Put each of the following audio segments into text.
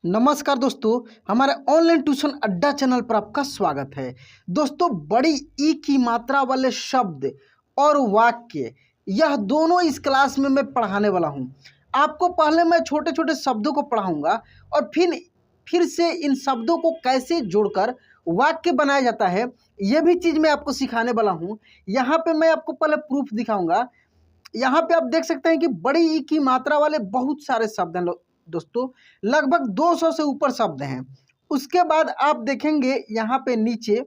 नमस्कार दोस्तों, हमारे ऑनलाइन ट्यूशन अड्डा चैनल पर आपका स्वागत है। दोस्तों, बड़ी ई की मात्रा वाले शब्द और वाक्य यह दोनों इस क्लास में मैं पढ़ाने वाला हूं। आपको पहले मैं छोटे छोटे शब्दों को पढ़ाऊंगा और फिर से इन शब्दों को कैसे जोड़कर वाक्य बनाया जाता है यह भी चीज़ मैं आपको सिखाने वाला हूं। यहाँ पे मैं आपको पहले प्रूफ दिखाऊंगा। यहाँ पे आप देख सकते हैं कि बड़ी ई की मात्रा वाले बहुत सारे शब्द हैं दोस्तों, लगभग 200 से ऊपर शब्द हैं। उसके बाद आप देखेंगे यहाँ पे नीचे,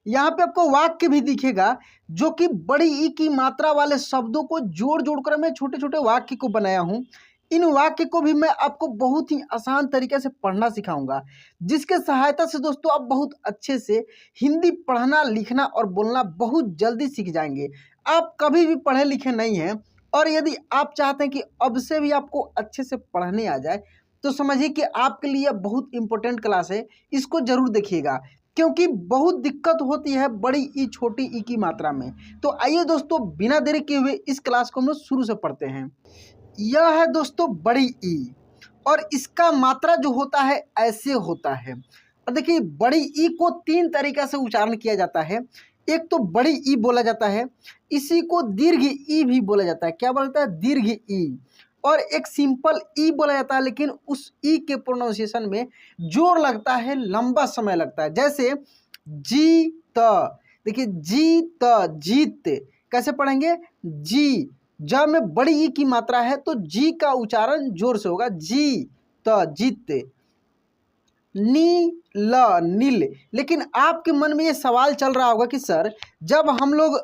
यहाँ पे आपको वाक्य भी दिखेगा जो कि बड़ी ई की मात्रा वाले शब्दों को जोड़ जोड़कर मैं छोटे छोटे वाक्य को बनाया हूँ। इन वाक्य को भी मैं आपको बहुत ही आसान तरीके से पढ़ना सिखाऊंगा, जिसके सहायता से दोस्तों आप बहुत अच्छे से हिंदी पढ़ना, लिखना और बोलना बहुत जल्दी सीख जाएंगे। आप कभी भी पढ़े लिखे नहीं हैं और यदि आप चाहते हैं कि अब से भी आपको अच्छे से पढ़ने आ जाए, तो समझिए कि आपके लिए बहुत इंपॉर्टेंट क्लास है। इसको जरूर देखिएगा, क्योंकि बहुत दिक्कत होती है बड़ी ई छोटी ई की मात्रा में। तो आइए दोस्तों, बिना देरी किए हुए इस क्लास को हम लोग शुरू से पढ़ते हैं। यह है दोस्तों बड़ी ई, और इसका मात्रा जो होता है ऐसे होता है। और देखिए, बड़ी ई को तीन तरीका से उच्चारण किया जाता है। एक तो बड़ी ई बोला जाता है, इसी को दीर्घ ई भी बोला जाता है। क्या बोला जाता है? दीर्घ ई। और एक सिंपल ई बोला जाता है, लेकिन उस ई के प्रोनाउंसिएशन में जोर लगता है, लंबा समय लगता है। जैसे जीत, देखिए जीत, जीत कैसे पढ़ेंगे? जी, जब में बड़ी ई की मात्रा है तो जी का उच्चारण जोर से होगा, जी त जीत। नी ल नील। लेकिन आपके मन में ये सवाल चल रहा होगा कि सर, जब हम लोग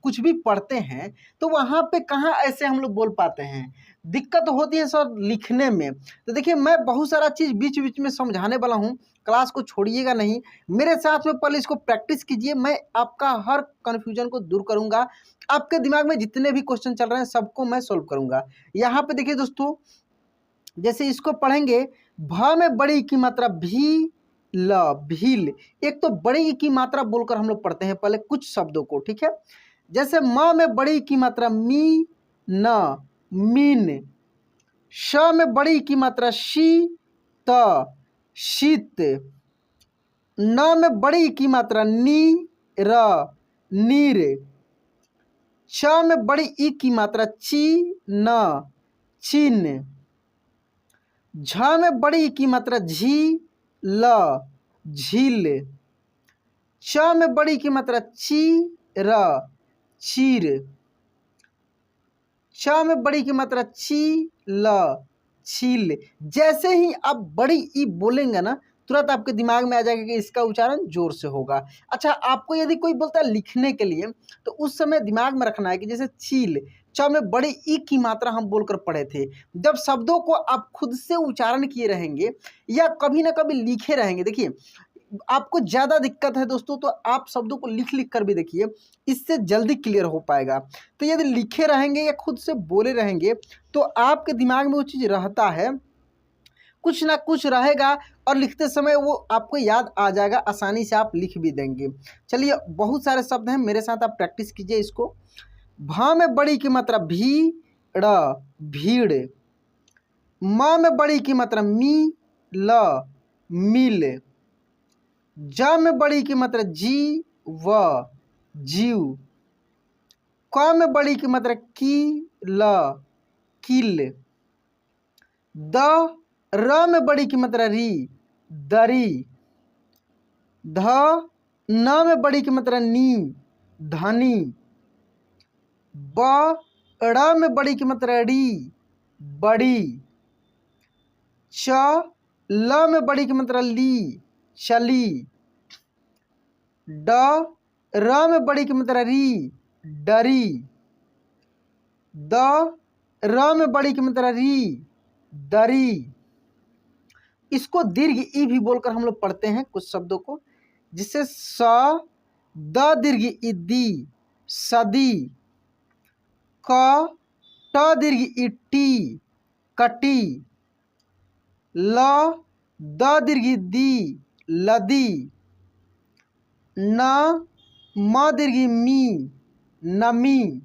कुछ भी पढ़ते हैं तो वहाँ पे कहाँ ऐसे हम लोग बोल पाते हैं, दिक्कत होती है सर लिखने में। तो देखिए, मैं बहुत सारा चीज़ बीच बीच में समझाने वाला हूँ, क्लास को छोड़िएगा नहीं, मेरे साथ में पहले इसको प्रैक्टिस कीजिए। मैं आपका हर कन्फ्यूजन को दूर करूँगा, आपके दिमाग में जितने भी क्वेश्चन चल रहे हैं सबको मैं सोल्व करूँगा। यहाँ पे देखिए दोस्तों, जैसे इसको पढ़ेंगे, भ में बड़ी ई की मात्रा भी, ल भील। एक तो बड़ी ई की मात्रा बोलकर हम लोग पढ़ते हैं पहले कुछ शब्दों को, ठीक है। जैसे म में बड़ी ई की मात्रा मी, न, मीन। श में बड़ी ई की मात्रा शी, त, शीत। न में बड़ी ई की मात्रा नी, र, नीर। च में बड़ी ई की मात्रा ची, न, चीन। झ में बड़ी ई की मात्रा झी, ल, झील। च में बड़ी ई की मात्रा ची, र, चीर। च में बड़ी की मात्रा ची, ल, छील। जैसे ही आप बड़ी ई बोलेंगे ना, तुरंत आपके दिमाग में आ जाएगा कि इसका उच्चारण जोर से होगा। अच्छा, आपको यदि कोई बोलता है लिखने के लिए, तो उस समय दिमाग में रखना है कि जैसे चील, च में बड़ी ई की मात्रा हम बोलकर पढ़े थे। जब शब्दों को आप खुद से उच्चारण किए रहेंगे या कभी ना कभी लिखे रहेंगे, देखिए आपको ज़्यादा दिक्कत है दोस्तों, तो आप शब्दों को लिख लिख कर भी देखिए, इससे जल्दी क्लियर हो पाएगा। तो यदि लिखे रहेंगे या खुद से बोले रहेंगे तो आपके दिमाग में वो चीज़ रहता है, कुछ ना कुछ रहेगा, और लिखते समय वो आपको याद आ जाएगा, आसानी से आप लिख भी देंगे। चलिए, बहुत सारे शब्द हैं, मेरे साथ आप प्रैक्टिस कीजिए इसको। भ में बड़ी की मात्रा भी, ड़, भीड़। म में बड़ी की मात्रा मी, ल, मिल। ज में बड़ी की मात्रा जी, व, जीव। क में बड़ी की मात्रा की, ल, किल। द, र में बड़ी की मात्रा री, दरी। ध, न में बड़ी की मात्रा नी, धनी। ब, ड़ में बड़ी की मात्रा री, बड़ी। च, ल में बड़ी की मात्रा ली, चली। ड, र में बड़ी की मात्रा री, डरी। द, र में बड़ी की मात्रा री, दरी। इसको दीर्घ ई भी बोलकर हम लोग पढ़ते हैं कुछ शब्दों को, जिससे स, द दीर्घ ई दी, सदी। क, ट दीर्घ ई टी, कटी। ल, द दीर्घ ई दी, लदी। न, म दीर्घ ई मी, नमी।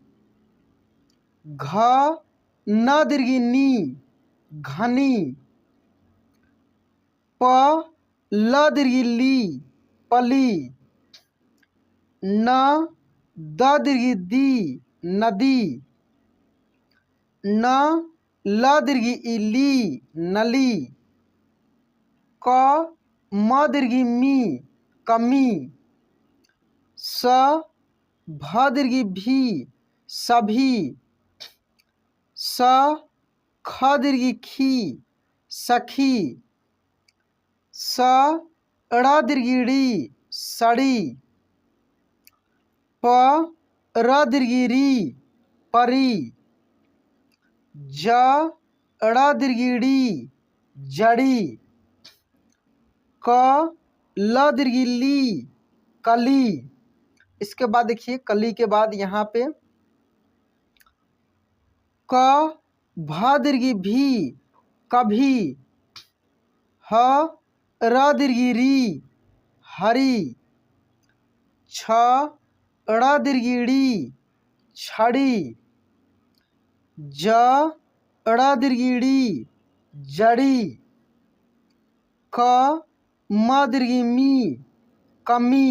घ, न दीर्घ ई नी, घनी। प ल दीर्घ ली पली, न द दीर्घ दी नदी, न ल दीर्घ इली नली, क म दीर्घ मी कमी, स भ दीर्घ भी सभी, स ख दीर्घ खी सखी, स ड़ दीर्घ ड़ी सड़ी, प र दीर्घ री परी, ज ड़ दीर्घ ड़ी जड़ी, क ल दीर्घ ली कली। इसके बाद देखिए कली के बाद यहाँ पे क भ दीर्घ भी कभी, ह र दीर्घ री हरी, छ ड़ दीर्घ ड़ी छड़ी, ज ड़ दीर्घ ड़ी जड़ी, क म दीर्घ मी कमी,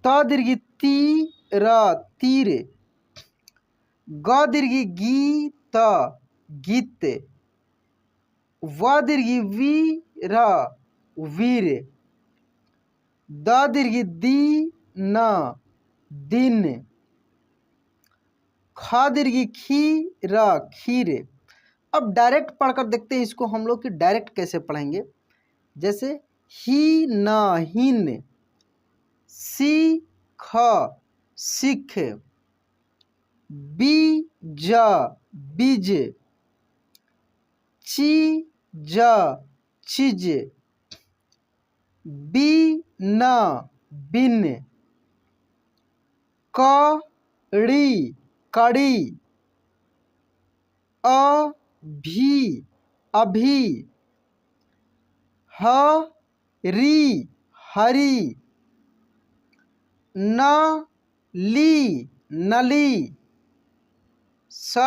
त दीर्घ ती र तीर, ग दीर्घ गी त गीत, व दीर्घ वी र वीर, द दीर्घ दी न दिन, ख दीर्घ खी र खीर। अब डायरेक्ट पढ़कर देखते हैं इसको हम लोग कि डायरेक्ट कैसे पढ़ेंगे। जैसे ही न हिन, सी ख सिख, बी ज बीज, ची ज चीज, बी न बिन, क ड़ी कड़ी, अ भी अभी, ह री हरी, न ली नली, स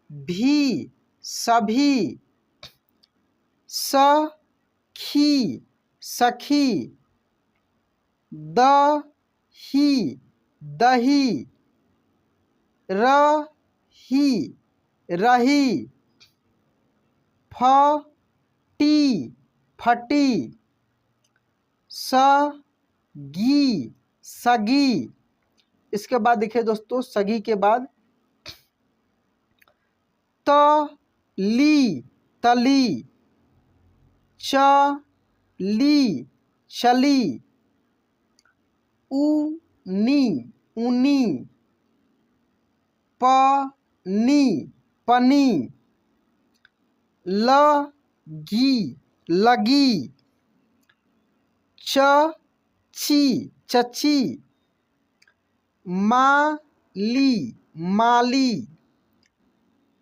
भी सभी, स खी सखी, द ही दही, र ही रही, फ टी फटी, स गी सगी। इसके बाद देखिए दोस्तों सगी के बाद त ली तली, च ली चली, उ नी ऊनी, प नी पनी, ल गी लगी, च ची चची, मा ली माली,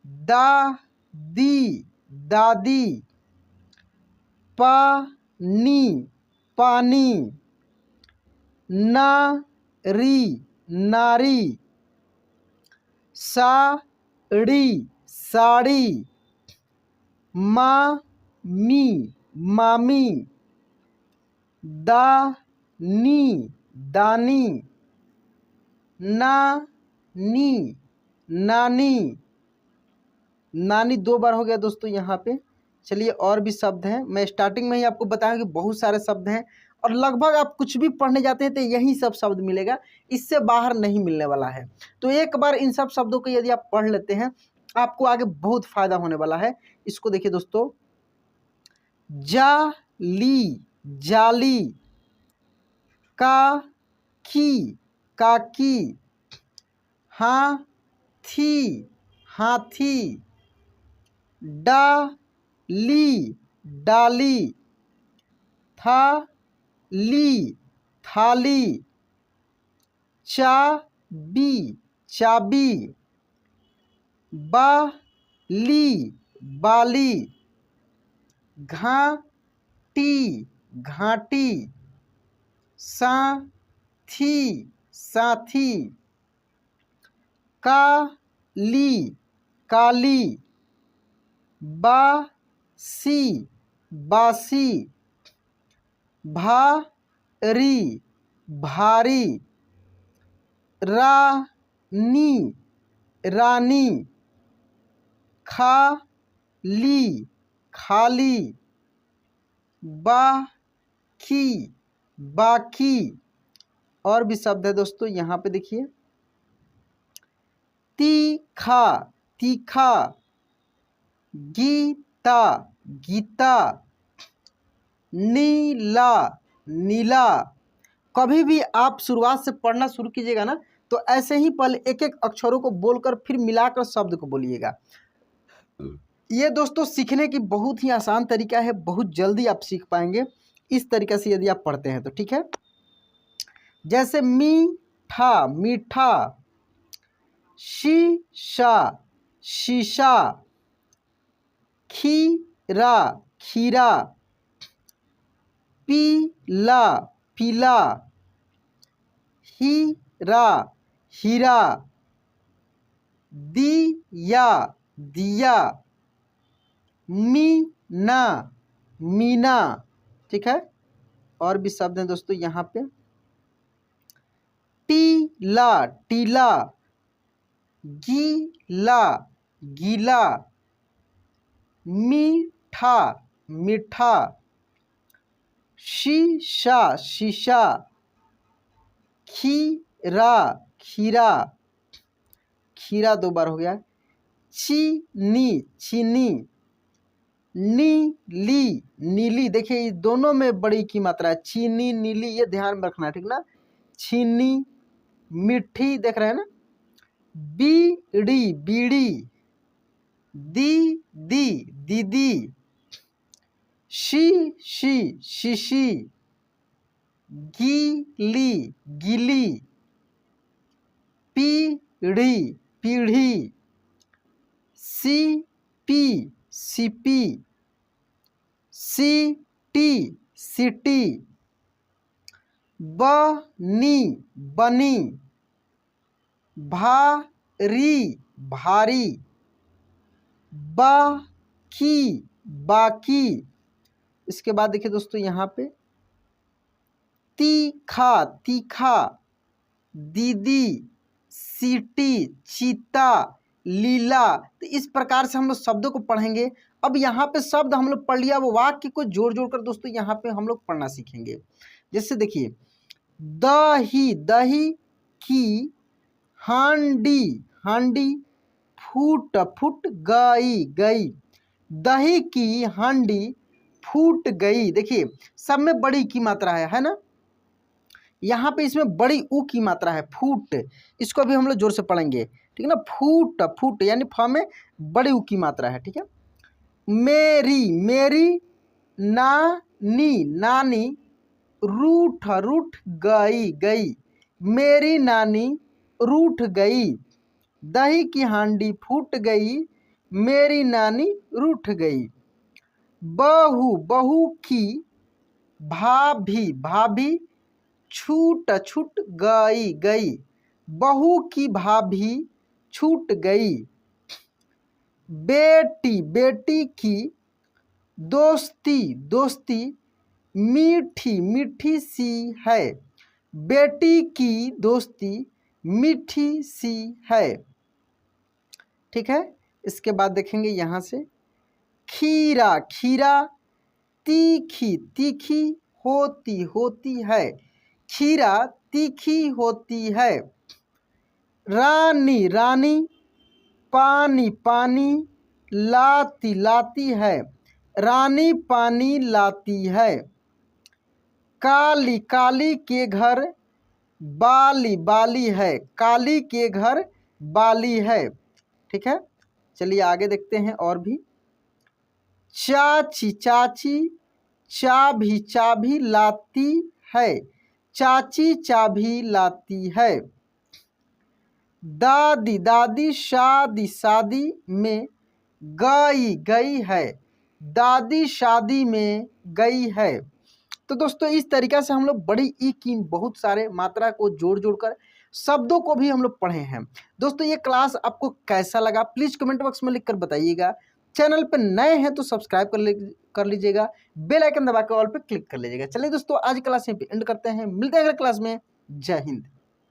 दा दी दादी, पा नी पानी, ना री नारी, सा ड़ी साड़ी, मा मी मामी, दा नी दानी, ना नी नानी। नानी दो बार हो गया दोस्तों यहाँ पे। चलिए और भी शब्द हैं, मैं स्टार्टिंग में ही आपको बताया कि बहुत सारे शब्द हैं और लगभग आप कुछ भी पढ़ने जाते हैं तो यही सब शब्द मिलेगा, इससे बाहर नहीं मिलने वाला है। तो एक बार इन सब शब्दों को यदि आप पढ़ लेते हैं आपको आगे बहुत फायदा होने वाला है। इसको देखिए दोस्तों, जा ली जाली, का खी काकी, हाँ थी हाथी, डा ली डाली, था ली थाली, चा बी चाबी, बा ली बाली, घा टी घाटी, सा थी साथी, का ली काली, बा सी बासी, भारी, भारी, रानी, रानी, खाली, खाली, बाकी, बाकी। और भी शब्द है दोस्तों, यहाँ पे देखिए, तीखा, तीखा, गीता, गीता, नीला, नीला। कभी भी आप शुरुआत से पढ़ना शुरू कीजिएगा ना, तो ऐसे ही पहले एक एक अक्षरों को बोलकर फिर मिलाकर शब्द को बोलिएगा। ये दोस्तों सीखने की बहुत ही आसान तरीका है, बहुत जल्दी आप सीख पाएंगे इस तरीके से यदि आप पढ़ते हैं तो, ठीक है। जैसे मीठा, मीठा, शीशा, शीशा, खीरा, खीरा, पीला, पीला, हीरा, हीरा, दिया, दिया, मीना, मीना, ठीक है। और भी शब्द हैं दोस्तों यहाँ पे, टीला, टीला, गीला, गीला, मीठा, मीठा, शीशा, शीशा, खीरा, खीरा, खीरा दो बार हो गया, चीनी, चीनी, नीली, नीली। देखिए ये दोनों में बड़ी की मात्रा है, चीनी, नीली, ये ध्यान में रखना है, ठीक ना। चीनी, मिठी, देख रहे हैं ना। बीड़ी, बीड़ी, दीदी, दीदी, शीशी, शीशी, गीली, गीली, पीढ़ी, पीढ़ी, सीपी, सीपी, सिटी, सिटी, बनी, बनी, भारी, भारी, बाकी, बाकी। इसके बाद देखिए दोस्तों यहाँ पे, तीखा, तीखा, दीदी, सीटी, चीता, लीला। तो इस प्रकार से हम लोग शब्दों को पढ़ेंगे। अब यहाँ पे शब्द हम लोग पढ़ लिया, वो वाक्य को जोड़ जोड़ कर दोस्तों यहाँ पे हम लोग पढ़ना सीखेंगे। जैसे देखिए, दही, दही की हांडी, हांडी, फूट, फूट गई, गई, दही की हांडी फूट गई। देखिए सब में बड़ी की मात्रा है ना। यहाँ पे इसमें बड़ी ऊ की मात्रा है, फूट। इसको भी हम लोग जोर से पढ़ेंगे, ठीक है ना। फूट, फूट यानी फ में बड़ी ऊ की मात्रा है, ठीक है। मेरी, मेरी नानी, नानी, रूठ, रूठ गई, गई, मेरी नानी रूठ गई, दही की हांडी फूट गई, मेरी नानी रूठ गई। बहू, बहू की भाभी, भाभी छूट, छूट गई, गई, बहू की भाभी छूट गई। बेटी, बेटी की दोस्ती, दोस्ती मीठी, मीठी सी है, बेटी की दोस्ती मीठी सी है, ठीक है। इसके बाद देखेंगे यहाँ से, खीरा, खीरा तीखी, तीखी होती, होती है, खीरा तीखी होती है। रानी, रानी पानी, पानी लाती, लाती है, रानी पानी लाती है। काली, काली के घर बाली, बाली है, काली के घर बाली है, ठीक है। चलिए आगे देखते हैं और भी। चाची, चाची चाभी, चाभी लाती है, चाची चाभी लाती है। दादी, दादी शादी, शादी में गई, गई है, दादी शादी में गई है। तो दोस्तों इस तरीक़ा से हम लोग बड़ी ई की बहुत सारे मात्रा को जोड़ जोड़ कर शब्दों को भी हम लोग पढ़े हैं। दोस्तों ये क्लास आपको कैसा लगा प्लीज़ कमेंट बॉक्स में लिखकर बताइएगा। चैनल पे नए हैं तो सब्सक्राइब कर लीजिएगा, बेल आइकन दबा के ऑल पे क्लिक कर लीजिएगा। चलिए दोस्तों, आज क्लास यहीं पे एंड करते हैं, मिलते हैं अगले क्लास में। जय हिंद।